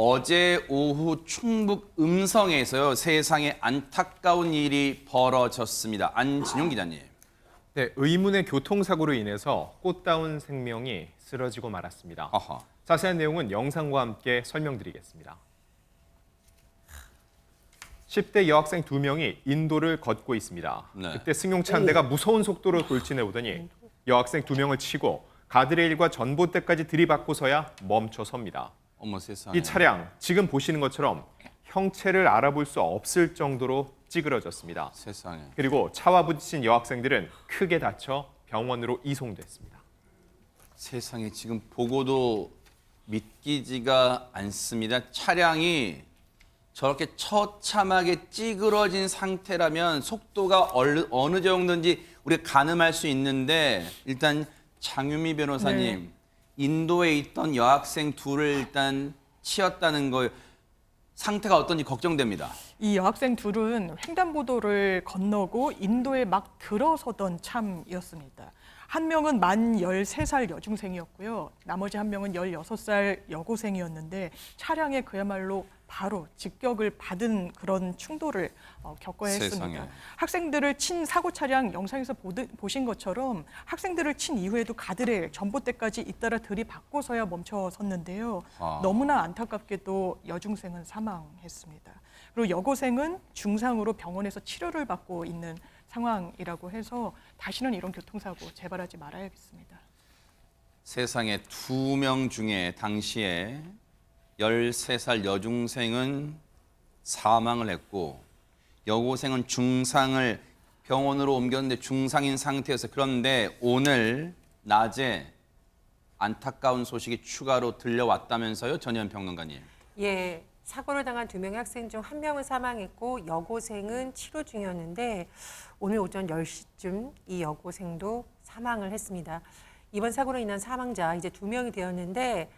어제 오후 충북 음성에서요, 세상에 안타까운 일이 벌어졌습니다. 안진용 기자님. 네, 의문의 교통사고로 인해서 꽃다운 생명이 쓰러지고 말았습니다. 아하. 자세한 내용은 영상과 함께 설명드리겠습니다. 10대 여학생 2명이 인도를 걷고 있습니다. 네. 그때 승용차 한 대가 무서운 속도로 돌진해 오더니 여학생 2명을 치고 가드레일과 전봇대까지 들이받고서야 멈춰 섭니다. 어머 세상에. 이 차량 지금 보시는 것처럼 형체를 알아볼 수 없을 정도로 찌그러졌습니다. 세상에. 그리고 차와 부딪힌 여학생들은 크게 다쳐 병원으로 이송됐습니다. 세상에 지금 보고도 믿기지가 않습니다. 차량이 저렇게 처참하게 찌그러진 상태라면 속도가 어느 정도인지 우리가 가늠할 수 있는데 일단 장유미 변호사님, 네. 인도에 있던 여학생 둘을 일단 치었다는 거 상태가 어떤지 걱정됩니다. 이 여학생 둘은 횡단보도를 건너고 인도에 막 들어서던 참이었습니다. 한 명은 만 13살 여중생이었고요. 나머지 한 명은 16살 여고생이었는데 차량에 그야말로 바로 직격을 받은 그런 충돌을 겪어야 했습니다. 세상에. 학생들을 친 사고 차량 영상에서 보신 것처럼 학생들을 친 이후에도 가드레일, 전봇대까지 잇따라 들이받고서야 멈춰섰는데요. 아. 너무나 안타깝게도 여중생은 사망했습니다. 그리고 여고생은 중상으로 병원에서 치료를 받고 있는 상황이라고 해서 다시는 이런 교통사고 재발하지 말아야겠습니다. 세상에 2명 중에 당시에 13살 여중생은 사망을 했고 여고생은 중상을 병원으로 옮겼는데 중상인 상태였어요. 그런데 오늘 낮에 안타까운 소식이 추가로 들려왔다면서요, 전현 평론가님. 예, 사고를 당한 2명의 학생 중 1명은 사망했고 여고생은 치료 중이었는데 오늘 오전 10시쯤 이 여고생도 사망을 했습니다. 이번 사고로 인한 사망자 이제 2명이 되었는데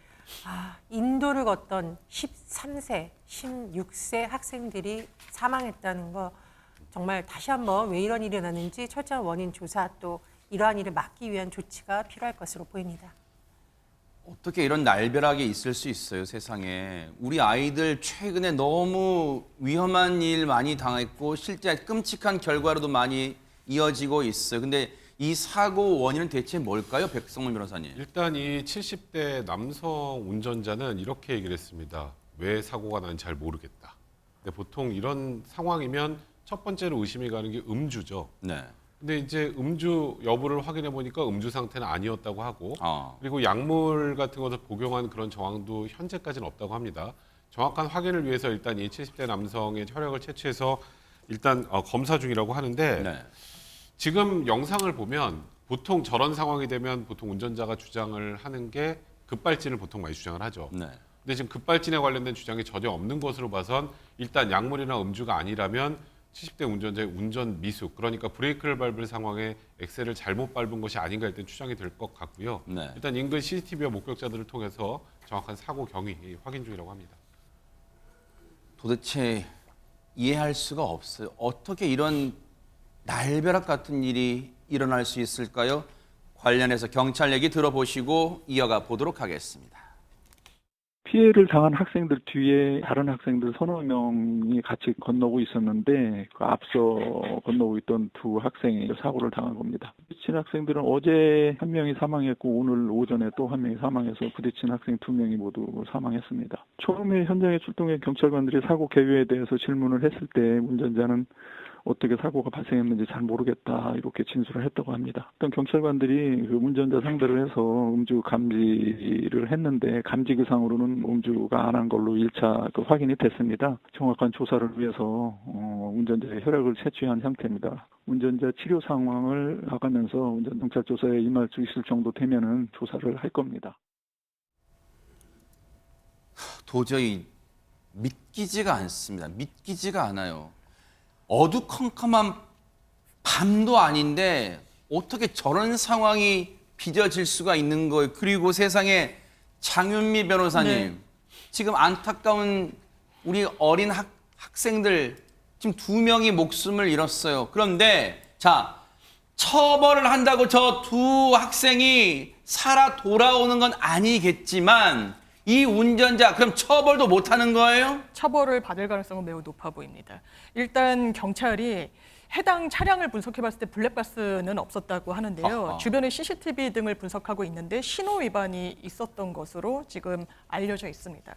인도를 걷던 13세, 16세 학생들이 사망했다는 거 정말 다시 한번 왜 이런 일이 일어났는지 철저한 원인 조사 또 이러한 일을 막기 위한 조치가 필요할 것으로 보입니다. 어떻게 이런 날벼락이 있을 수 있어요, 세상에. 우리 아이들 최근에 너무 위험한 일 많이 당했고 실제 끔찍한 결과로도 많이 이어지고 있어요. 근데 이 사고 원인은 대체 뭘까요, 백성문 변호사님? 일단 이 70대 남성 운전자는 이렇게 얘기를 했습니다. 왜 사고가 난 잘 모르겠다. 근데 보통 이런 상황이면 첫 번째로 의심이 가는 게 음주죠. 네. 근데 이제 음주 여부를 확인해 보니까 음주 상태는 아니었다고 하고 아. 그리고 약물 같은 것을 복용한 그런 정황도 현재까지는 없다고 합니다. 정확한 확인을 위해서 일단 이 70대 남성의 혈액을 채취해서 일단 검사 중이라고 하는데 네. 지금 영상을 보면 보통 저런 상황이 되면 보통 운전자가 주장을 하는 게 급발진을 보통 많이 주장을 하죠. 네. 근데 지금 급발진에 관련된 주장이 전혀 없는 것으로 봐선 일단 약물이나 음주가 아니라면 70대 운전자의 운전 미숙, 그러니까 브레이크를 밟을 상황에 엑셀을 잘못 밟은 것이 아닌가 일단 추정이 될 것 같고요. 네. 일단 인근 CCTV와 목격자들을 통해서 정확한 사고 경위 확인 중이라고 합니다. 도대체 이해할 수가 없어요. 어떻게 이런 날벼락 같은 일이 일어날 수 있을까요? 관련해서 경찰 얘기 들어보시고 이어가 보도록 하겠습니다. 피해를 당한 학생들 뒤에 다른 학생들 서너 명이 같이 건너고 있었는데 그 앞서 건너고 있던 두 학생이 사고를 당한 겁니다. 부딪힌 학생들은 어제 한 명이 사망했고 오늘 오전에 또 한 명이 사망해서 부딪힌 학생 2명이 모두 사망했습니다. 처음에 현장에 출동해 경찰관들이 사고 개요에 대해서 질문을 했을 때 운전자는 어떻게 사고가 발생했는지 잘 모르겠다 이렇게 진술을 했다고 합니다. 어떤 경찰관들이 그 운전자 상대를 해서 음주 감지를 했는데 감지기상으로는 음주가 안 한 걸로 1차 확인이 됐습니다. 정확한 조사를 위해서 운전자의 혈액을 채취한 상태입니다. 운전자 치료 상황을 봐가면서 운전 경찰 조사에 임할 수 있을 정도 되면은 조사를 할 겁니다. 도저히 믿기지가 않습니다. 믿기지가 않아요. 어두컴컴한 밤도 아닌데 어떻게 저런 상황이 빚어질 수가 있는 거예요. 그리고 세상에 장윤미 변호사님, 네. 지금 안타까운 우리 어린 학생들 지금 2명이 목숨을 잃었어요. 그런데 자, 처벌을 한다고 저 두 학생이 살아 돌아오는 건 아니겠지만 이 운전자 그럼 처벌도 못 하는 거예요? 처벌을 받을 가능성은 매우 높아 보입니다. 일단 경찰이 해당 차량을 분석해 봤을 때 블랙박스는 없었다고 하는데요. 아하. 주변에 CCTV 등을 분석하고 있는데 신호 위반이 있었던 것으로 지금 알려져 있습니다.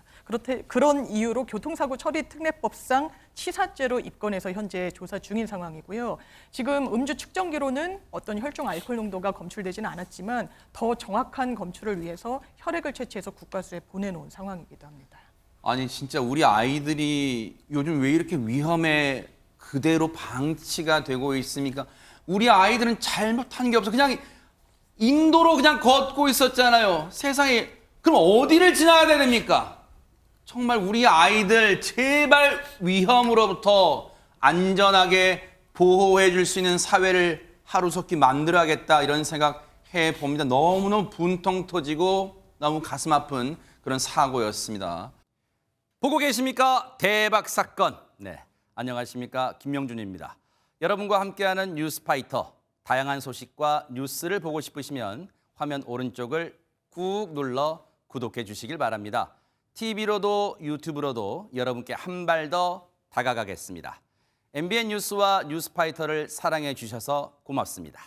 그런 이유로 교통사고 처리 특례법상 치사죄로 입건해서 현재 조사 중인 상황이고요. 지금 음주 측정기로는 어떤 혈중 알코올 농도가 검출되지는 않았지만 더 정확한 검출을 위해서 혈액을 채취해서 국과수에 보내놓은 상황이기도 합니다. 아니 진짜 우리 아이들이 요즘 왜 이렇게 위험에 그대로 방치가 되고 있습니까? 우리 아이들은 잘못한 게 없어. 그냥 인도로 그냥 걷고 있었잖아요. 세상에 그럼 어디를 지나야 됩니까? 정말 우리 아이들 제발 위험으로부터 안전하게 보호해 줄 수 있는 사회를 하루속히 만들어야겠다 이런 생각 해봅니다. 너무너무 분통 터지고 너무 가슴 아픈 그런 사고였습니다. 보고 계십니까? 대박 사건. 네, 안녕하십니까? 김명준입니다. 여러분과 함께하는 뉴스파이터. 다양한 소식과 뉴스를 보고 싶으시면 화면 오른쪽을 꾹 눌러 구독해 주시길 바랍니다. TV로도 유튜브로도 여러분께 한 발 더 다가가겠습니다. MBN 뉴스와 뉴스파이터를 사랑해 주셔서 고맙습니다.